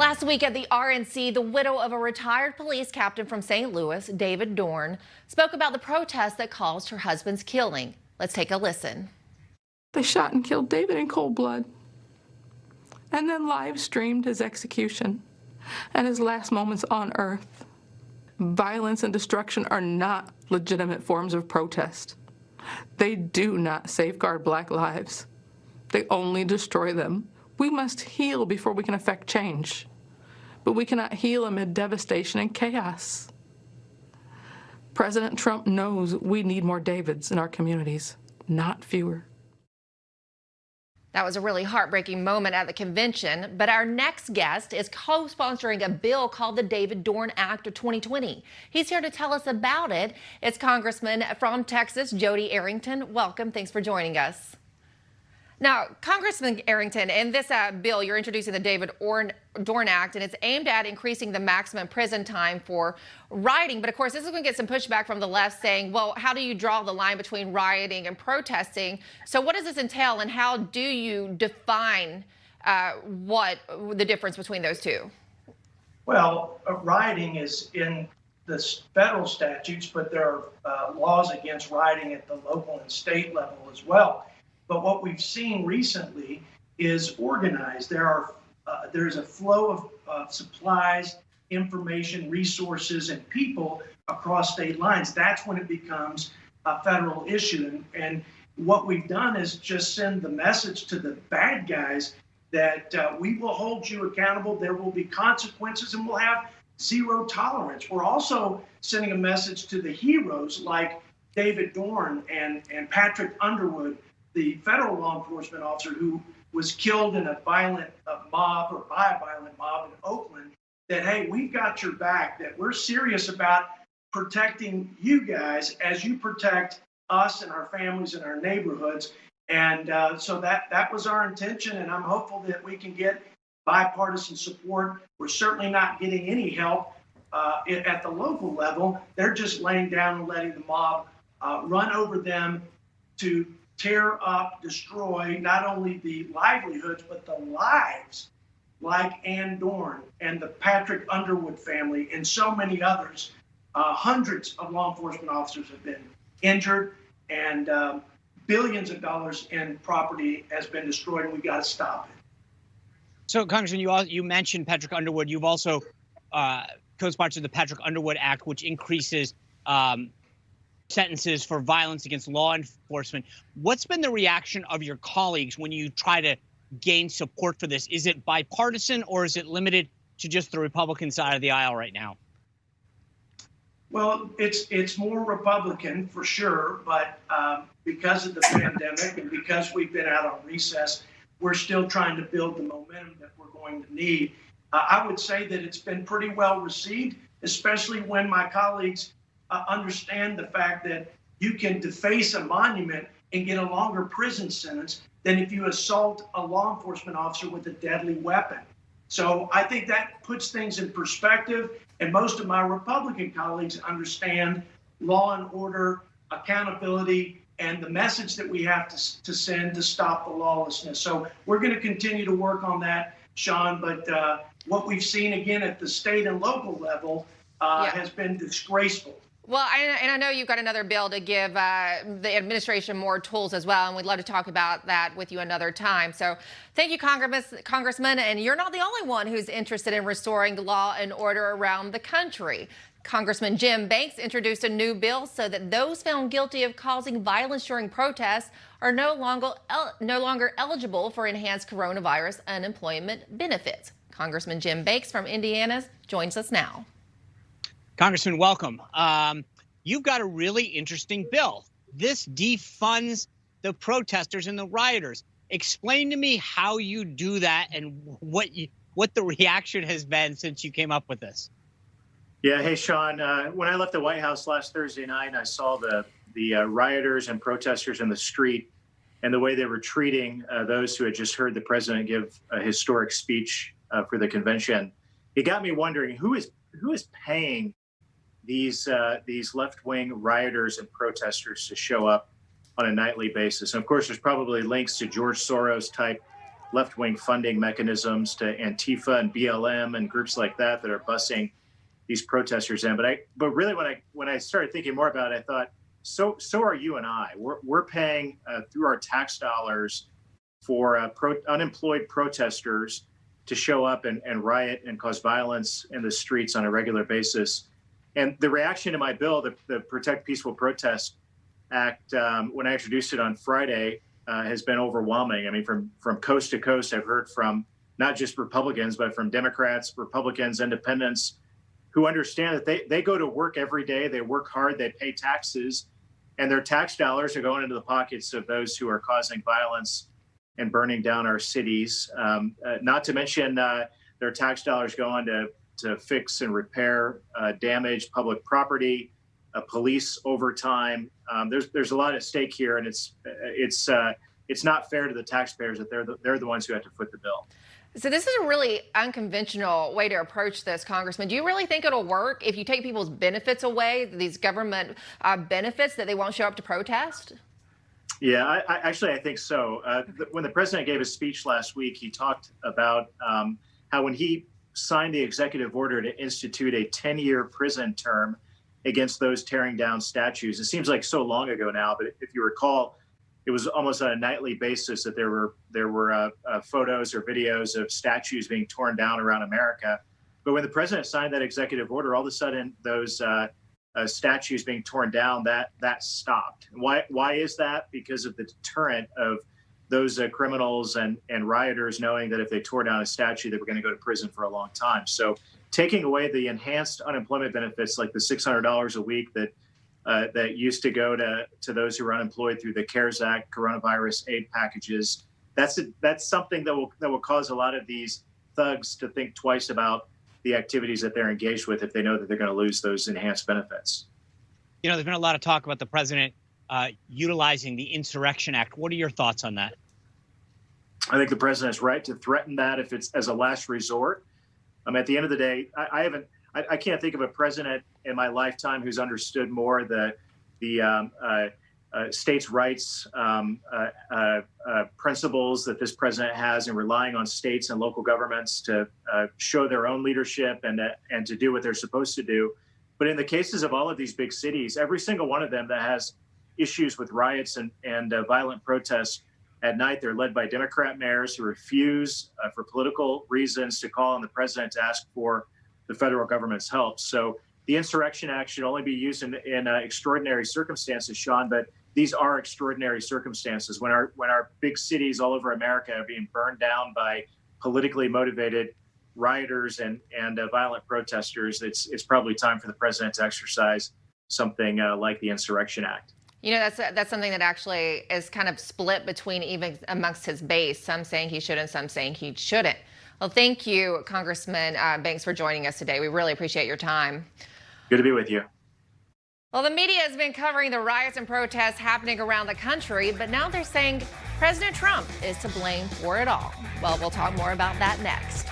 Last week at the RNC, the widow of a retired police captain from St. Louis, David Dorn, spoke about the protest that caused her husband's killing. Let's take a listen. They shot and killed David in cold blood and then live streamed his execution and his last moments on earth. Violence and destruction are not legitimate forms of protest. They do not safeguard Black lives. They only destroy them. We must heal before we can affect change, but we cannot heal amid devastation and chaos. President Trump knows we need more Davids in our communities, not fewer. That was a really heartbreaking moment at the convention, but our next guest is co-sponsoring a bill called the David Dorn Act of 2020. He's here to tell us about it. It's Congressman from Texas, Jodey Arrington. Welcome. Thanks for joining us. Now, Congressman Arrington, in this bill, you're introducing the David Dorn Act, and it's aimed at increasing the maximum prison time for rioting. But of course, this is going to get some pushback from the left saying, well, how do you draw the line between rioting and protesting? So what does this entail, and how do you define what the difference between those two? Well, rioting is in the federal statutes, but there are laws against rioting at the local and state level as well. But what we've seen recently is organized. There's a flow of supplies, information, resources, and people across state lines. That's when it becomes a federal issue. And what we've done is just send the message to the bad guys that we will hold you accountable. There will be consequences, and we'll have zero tolerance. We're also sending a message to the heroes like David Dorn and Patrick Underwood, the federal law enforcement officer who was killed in a violent mob or by a violent mob in Oakland, that, hey, we've got your back, that we're serious about protecting you guys as you protect us and our families and our neighborhoods. And so that was our intention, and I'm hopeful that we can get bipartisan support. We're certainly not getting any help at the local level. They're just laying down and letting the mob run over them to tear up, destroy not only the livelihoods, but the lives, like Ann Dorn and the Patrick Underwood family and so many others. Hundreds of law enforcement officers have been injured, and billions of dollars in property has been destroyed, and we got to stop it. So, Congressman, you mentioned Patrick Underwood. You've also co-sponsored the Patrick Underwood Act, which increases sentences for violence against law enforcement. What's been the reaction of your colleagues when you try to gain support for this? Is it bipartisan, or is it limited to just the Republican side of the aisle right now? Well, it's more Republican for sure, but because of the pandemic and because we've been out on recess, we're still trying to build the momentum that we're going to need. I would say that it's been pretty well received, especially when my colleagues understand the fact that you can deface a monument and get a longer prison sentence than if you assault a law enforcement officer with a deadly weapon. So I think that puts things in perspective, and most of my Republican colleagues understand law and order, accountability, and the message that we have to send to stop the lawlessness. So we're going to continue to work on that, Sean, but what we've seen again at the state and local level has been disgraceful. Well, I know you've got another bill to give the administration more tools as well, and we'd love to talk about that with you another time. So thank you, Congressman, and you're not the only one who's interested in restoring law and order around the country. Congressman Jim Banks introduced a new bill so that those found guilty of causing violence during protests are no longer eligible for enhanced coronavirus unemployment benefits. Congressman Jim Banks from Indiana joins us now. Congressman, welcome. You've got a really interesting bill. This defunds the protesters and the rioters. Explain to me how you do that and what the reaction has been since you came up with this. Yeah, hey, Sean. When I left the White House last Thursday night, I saw the rioters and protesters in the street and the way they were treating those who had just heard the president give a historic speech for the convention. It got me wondering who is paying these left-wing rioters and protesters to show up on a nightly basis. And of course, there's probably links to George Soros type left-wing funding mechanisms to Antifa and BLM and groups like that are busing these protesters in. But really, when I started thinking more about it, I thought, so are you and I. We're paying through our tax dollars for unemployed protesters to show up and riot and cause violence in the streets on a regular basis. And the reaction to my bill, the Protect Peaceful Protest Act, when I introduced it on Friday, has been overwhelming. I mean, from coast to coast, I've heard from not just Republicans, but from Democrats, Republicans, independents, who understand that they go to work every day, they work hard, they pay taxes, and their tax dollars are going into the pockets of those who are causing violence and burning down our cities. Not to mention their tax dollars go on to fix and repair damaged public property, police overtime. There's a lot at stake here, and it's not fair to the taxpayers that they're the ones who have to foot the bill. So this is a really unconventional way to approach this, Congressman. Do you really think it'll work if you take people's benefits away, these government benefits, that they won't show up to protest? Yeah, I think so. When the president gave his speech last week, he talked about how when he signed the executive order to institute a 10-year prison term against those tearing down statues. It seems like so long ago now, but if you recall, it was almost on a nightly basis that there were photos or videos of statues being torn down around America. But when the president signed that executive order, all of a sudden those statues being torn down, that stopped. Why is that? Because of the deterrent of those criminals and rioters knowing that if they tore down a statue, they were going to go to prison for a long time. So taking away the enhanced unemployment benefits, like the $600 a week that used to go to those who are unemployed through the CARES Act, coronavirus aid packages, that's something that will cause a lot of these thugs to think twice about the activities that they're engaged with if they know that they're going to lose those enhanced benefits. You know, there's been a lot of talk about the president utilizing the Insurrection Act. What are your thoughts on that? I think the president is right to threaten that if it's as a last resort. At the end of the day, I can't think of a president in my lifetime who's understood more the states' rights principles that this president has in relying on states and local governments to show their own leadership and to do what they're supposed to do. But in the cases of all of these big cities, every single one of them that has issues with riots and violent protests at night, they're led by Democrat mayors who refuse, for political reasons, to call on the president to ask for the federal government's help. So the Insurrection Act should only be used in extraordinary circumstances, Sean, but these are extraordinary circumstances. When our big cities all over America are being burned down by politically motivated rioters and violent protesters, it's probably time for the president to exercise something like the Insurrection Act. You know, that's something that actually is kind of split between even amongst his base. Some saying he should and some saying he shouldn't. Well, thank you, Congressman Banks, for joining us today. We really appreciate your time. Good to be with you. Well, the media has been covering the riots and protests happening around the country, but now they're saying President Trump is to blame for it all. Well, we'll talk more about that next.